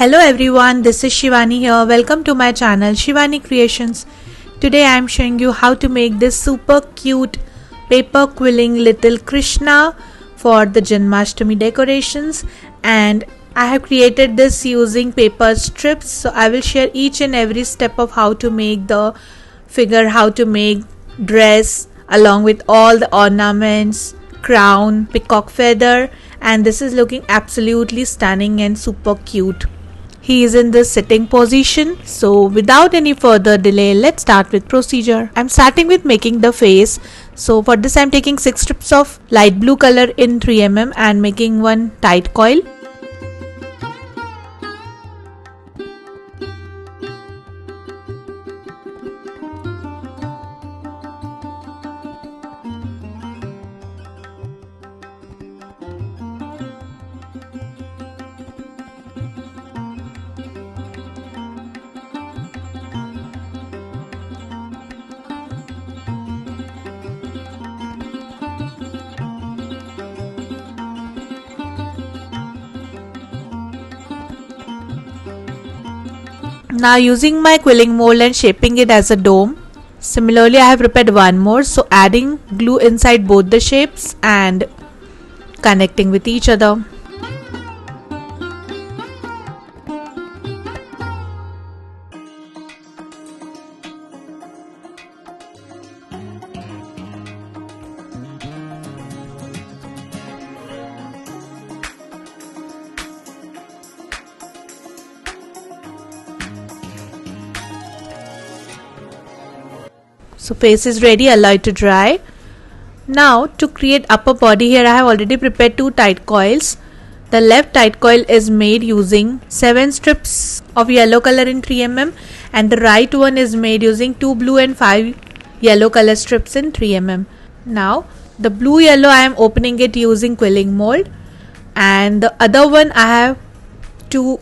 Hello everyone, this is Shivani here. Welcome to my channel Shivani Creations. Today I am showing you how to make this super cute paper quilling little Krishna for the Janmashtami decorations, and I have created this using paper strips. So I will share each and every step of how to make the figure, how to make dress along with all the ornaments, crown, peacock feather, and this is looking absolutely stunning and super cute. He is in this sitting position. So without any further delay, let's start with procedure. I'm starting with making the face. So for this I'm taking 6 strips of light blue color in 3mm and making one tight coil. Now using my quilling mold and shaping it as a dome. Similarly I have prepared one more, so adding glue inside both the shapes and connecting with each other. So face is ready, allow it to dry. Now to create upper body, here I have already prepared 2 tight coils. The left tight coil is made using 7 strips of yellow color in 3mm and the right one is made using 2 blue and 5 yellow color strips in 3mm. Now the blue yellow I am opening it using quilling mold, and the other one I have to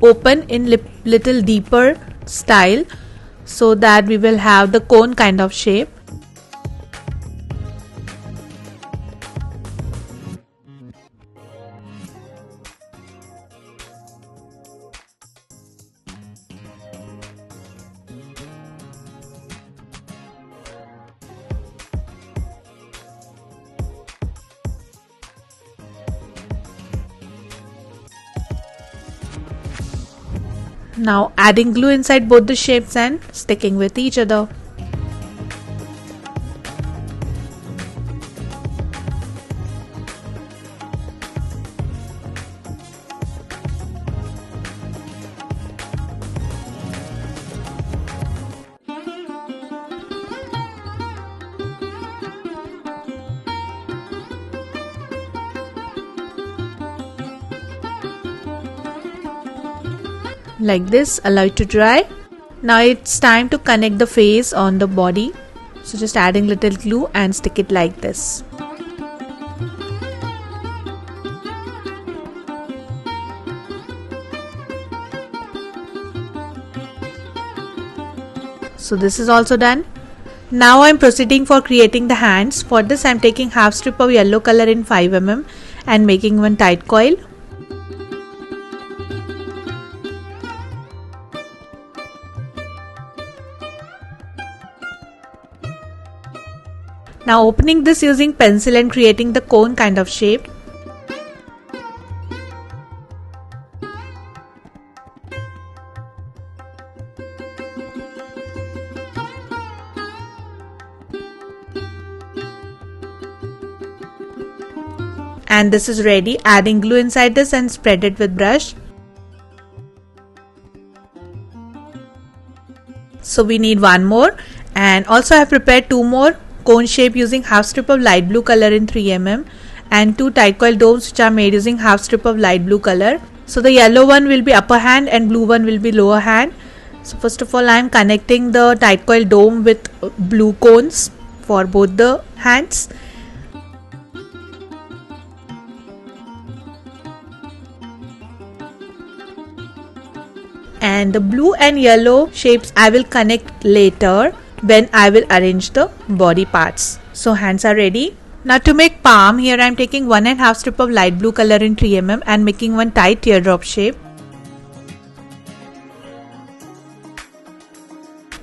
open in little deeper style, so that we will have the cone kind of shape. Now adding glue inside both the shapes and sticking with each other. Like this, allow it to dry. Now it's time to connect the face on the body. So just adding little glue and stick it like this. So this is also done. Now I'm proceeding for creating the hands. For this I'm taking half strip of yellow color in 5mm and making one tight coil. Now opening this using pencil and creating the cone kind of shape. And this is ready. Adding glue inside this and spread it with brush. So we need one more, and also I have prepared 2 more cone shape using half strip of light blue color in 3mm and 2 tight coil domes which are made using half strip of light blue color. So the yellow one will be upper hand and blue one will be lower hand. So first of all I am connecting the tight coil dome with blue cones for both the hands. And the blue and yellow shapes I will connect later when I will arrange the body parts. So hands are ready. Now to make palm, here I am taking 1.5 strip of light blue color in 3mm and making one tight teardrop shape.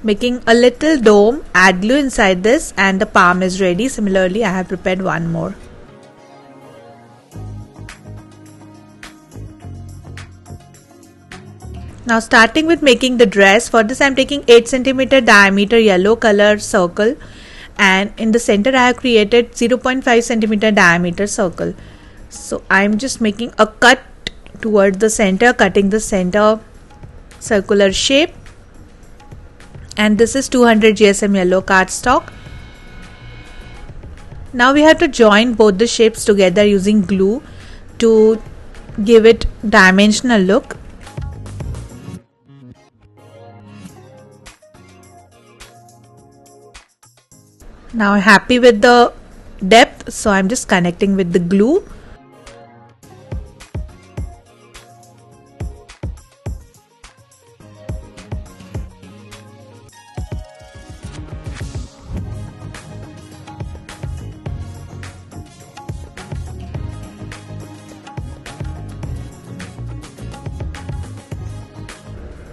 making a little dome, add glue inside this, and the palm is ready. Similarly, I have prepared one more. Now starting with making the dress, for this I am taking 8 cm diameter yellow color circle, and in the center I have created 0.5 cm diameter circle. So I am just making a cut towards the center, cutting the center circular shape, and this is 200 GSM yellow cardstock. Now we have to join both the shapes together using glue to give it dimensional look. Now I'm happy with the depth, so I'm just connecting with the glue.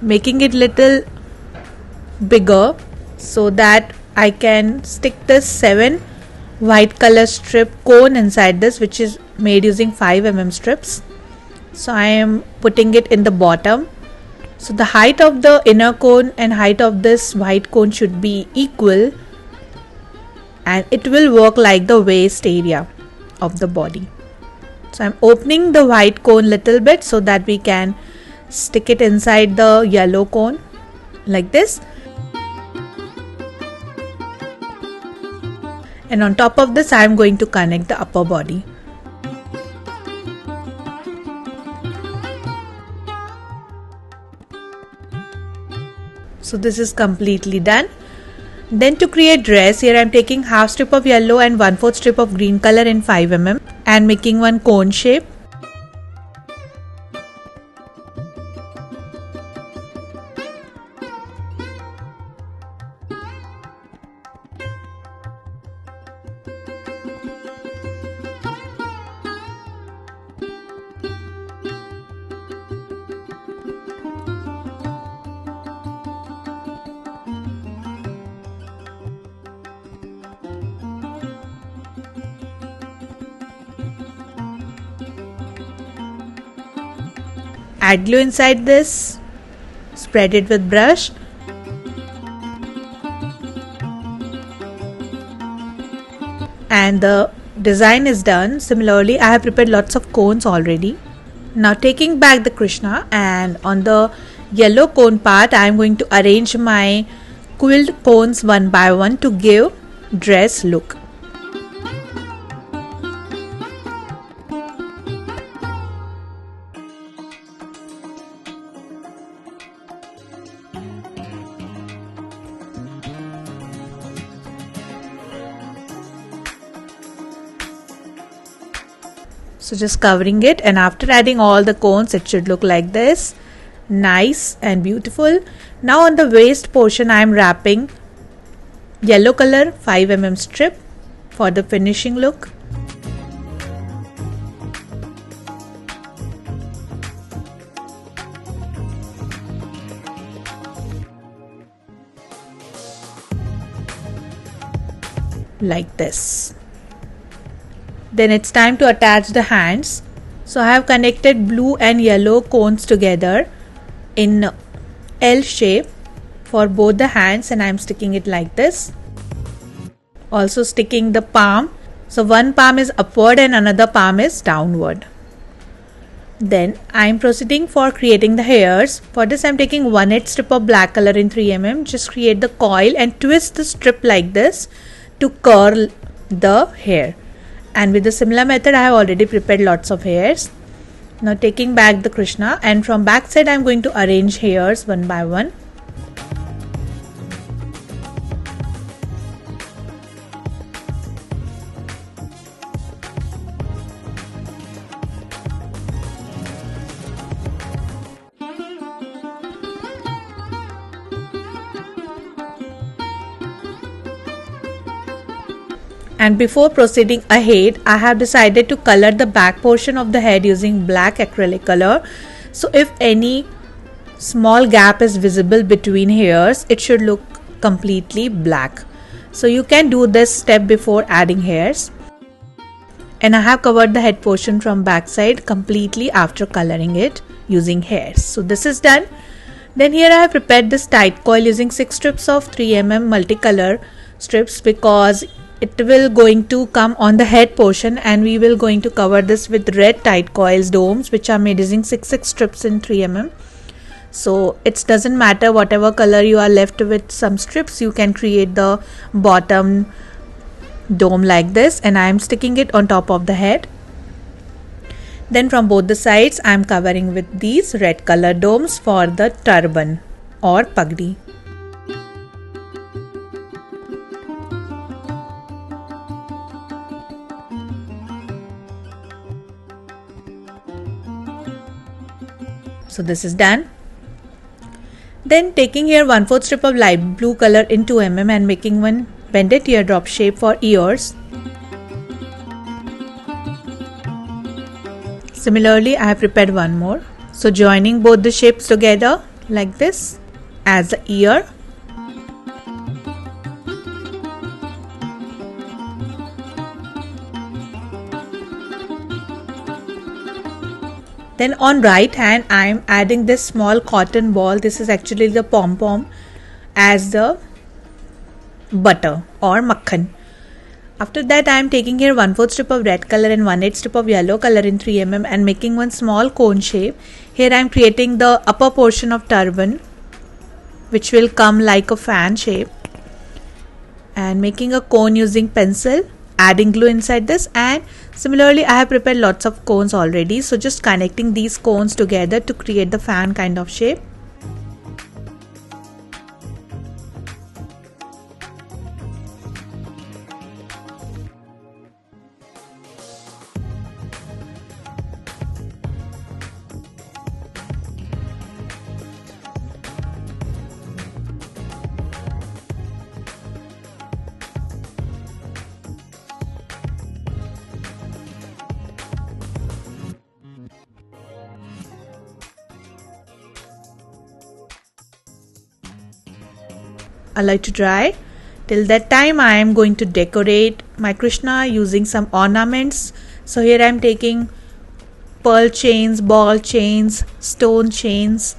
Making it little bigger so that I can stick this 7 white color strip cone inside this, which is made using 5 mm strips. So I am putting it in the bottom. So the height of the inner cone and height of this white cone should be equal, and it will work like the waist area of the body. So I'm opening the white cone little bit so that we can stick it inside the yellow cone like this. And on top of this I am going to connect the upper body. So this is completely done. Then to create dress, here I am taking half strip of yellow and 1/4 strip of green color in 5 mm and making one cone shape. Add glue inside this, spread it with brush, and the design is done. Similarly, I have prepared lots of cones already. Now taking back the Krishna, and on the yellow cone part I am going to arrange my quilled cones one by one to give dress look. So just covering it, and after adding all the cones it should look like this, nice and beautiful. Now on the waist portion I am wrapping yellow color 5 mm strip for the finishing look. Like this. Then it's time to attach the hands. So I have connected blue and yellow cones together in L shape for both the hands, and I am sticking it like this. Also sticking the palm. So one palm is upward and another palm is downward. Then I am proceeding for creating the hairs. For this I am taking 1/8 strip of black color in 3 mm. Just create the coil and twist the strip like this to curl the hair. And with the similar method I have already prepared lots of hairs. Now taking back the Krishna, and from back side I am going to arrange hairs one by one. And before proceeding ahead, I have decided to color the back portion of the head using black acrylic color. So if any small gap is visible between hairs, it should look completely black. So you can do this step before adding hairs. And I have covered the head portion from backside completely after coloring it using hairs. So this is done. Then here I have prepared this tight coil using 6 strips of 3mm multicolor strips, because it will going to come on the head portion, and we will going to cover this with red tight coils domes, which are made using 6 strips in 3mm. So it doesn't matter whatever color you are left with some strips, you can create the bottom dome like this, and I am sticking it on top of the head. Then from both the sides I am covering with these red color domes for the turban or pagdi. So this is done. Then taking here 1/4 strip of light blue color in 2mm and making one bended teardrop shape for ears. Similarly, I have prepared one more. So joining both the shapes together like this as the ear. Then on right hand I am adding this small cotton ball. This is actually the pom-pom as the butter or makhan. After that I am taking here 1/4 strip of red color and 1/8 strip of yellow color in 3mm and making one small cone shape. Here I am creating the upper portion of turban, which will come like a fan shape, and making a cone using pencil, adding glue inside this. And similarly I have prepared lots of cones already, so just connecting these cones together to create the fan kind of shape. Allow it to dry. Till that time I am going to decorate my Krishna using some ornaments. So here I am taking pearl chains, ball chains, stone chains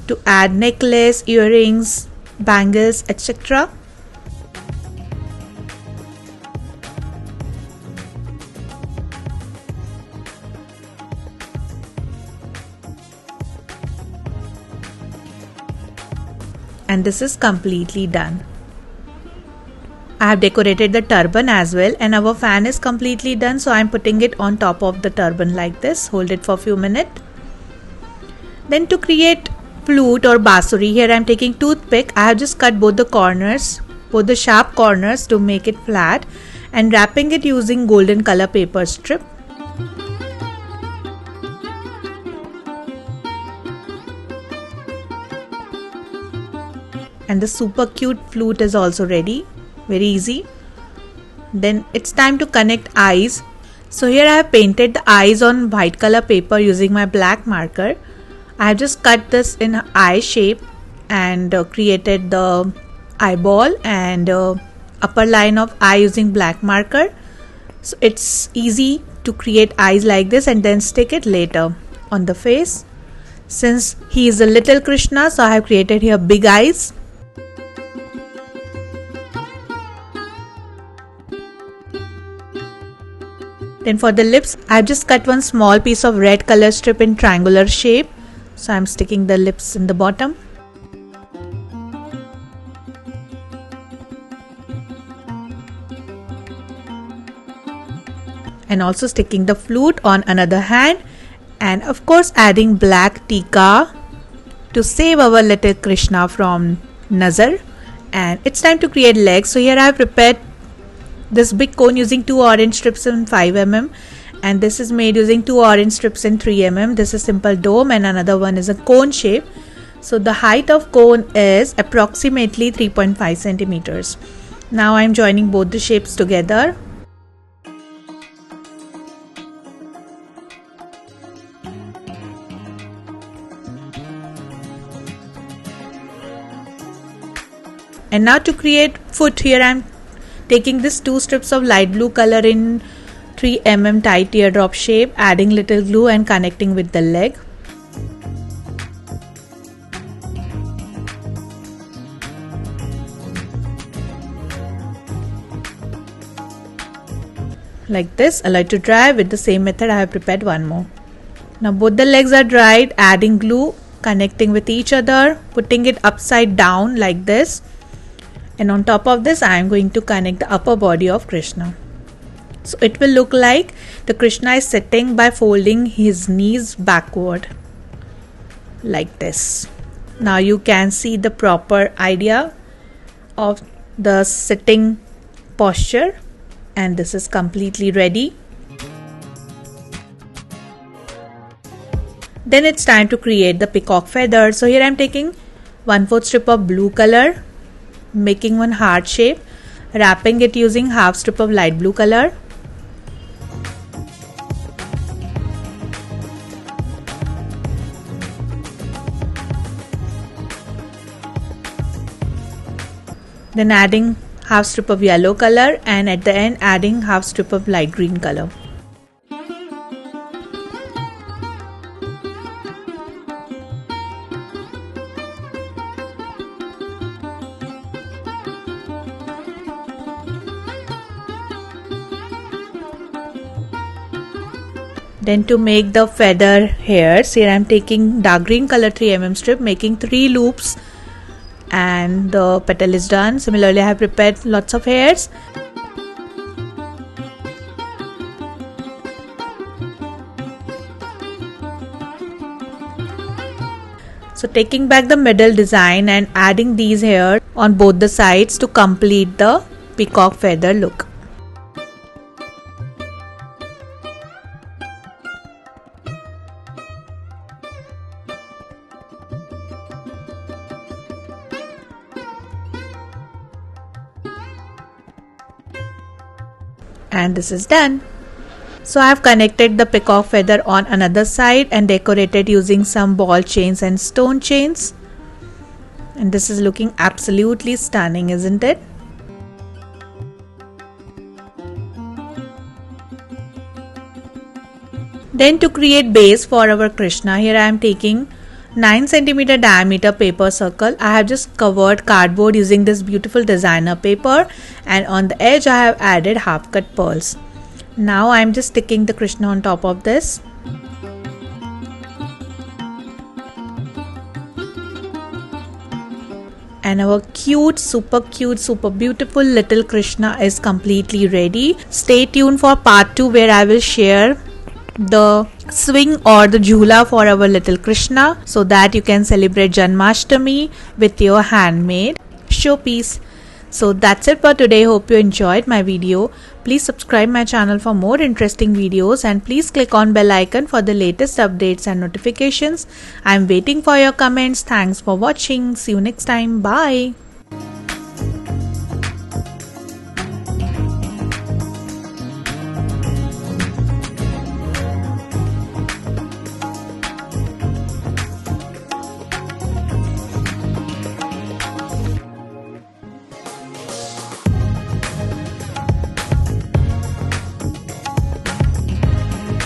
to add necklace, earrings, bangles, etc. And this is completely done. I have decorated the turban as well, and our fan is completely done, so I am putting it on top of the turban like this. Hold it for a few minutes. Then to create flute or basuri, here I am taking toothpick. I have just cut both the corners, both the sharp corners to make it flat, and wrapping it using golden color paper strip. And the super cute flute is also ready. Very easy. Then it's time to connect eyes. So here I have painted the eyes on white color paper using my black marker. I have just cut this in eye shape and created the eyeball and upper line of eye using black marker. So it's easy to create eyes like this and then stick it later on the face. Since he is a little Krishna, so I have created here big eyes. Then for the lips, I have just cut one small piece of red color strip in triangular shape. So I am sticking the lips in the bottom. And also sticking the flute on another hand. And of course adding black tika to save our little Krishna from nazar. And it's time to create legs. So here I have prepared this big cone using 2 orange strips in 5mm, and this is made using 2 orange strips in 3mm. This is simple dome and another one is a cone shape. So the height of cone is approximately 3.5 centimeters. Now I am joining both the shapes together. And now to create foot, here I am taking this 2 strips of light blue color in 3 mm tight teardrop shape, adding little glue and connecting with the leg. Like this, allow it to dry. With the same method I have prepared one more. Now both the legs are dried, adding glue, connecting with each other, putting it upside down like this, and on top of this I am going to connect the upper body of Krishna. So it will look like the Krishna is sitting by folding his knees backward like this. Now you can see the proper idea of the sitting posture, and this is completely ready. Then it's time to create the peacock feather. So here I am taking 1/4 strip of blue color, making one heart shape, wrapping it using half strip of light blue color. Then adding half strip of yellow color, and at the end adding half strip of light green color. Then to make the feather hairs, here I am taking dark green color 3 mm strip, making 3 loops, and the petal is done. Similarly I have prepared lots of hairs. So taking back the middle design and adding these hairs on both the sides to complete the peacock feather look. And this is done. So I have connected the peacock feather on another side and decorated using some ball chains and stone chains. And this is looking absolutely stunning, isn't it? Then to create base for our Krishna, here I am taking 9 cm diameter paper circle. I have just covered cardboard using this beautiful designer paper, and on the edge I have added half cut pearls. Now I am just sticking the Krishna on top of this. And our super beautiful little Krishna is completely ready. Stay tuned for part 2, where I will share the swing or the jhula for our little Krishna, so that you can celebrate Janmashtami with your handmade showpiece. So that's it for today. Hope you enjoyed my video. Please subscribe my channel for more interesting videos, and please click on bell icon for the latest updates and notifications. I'm waiting for your comments. Thanks for watching. See you next time. Bye.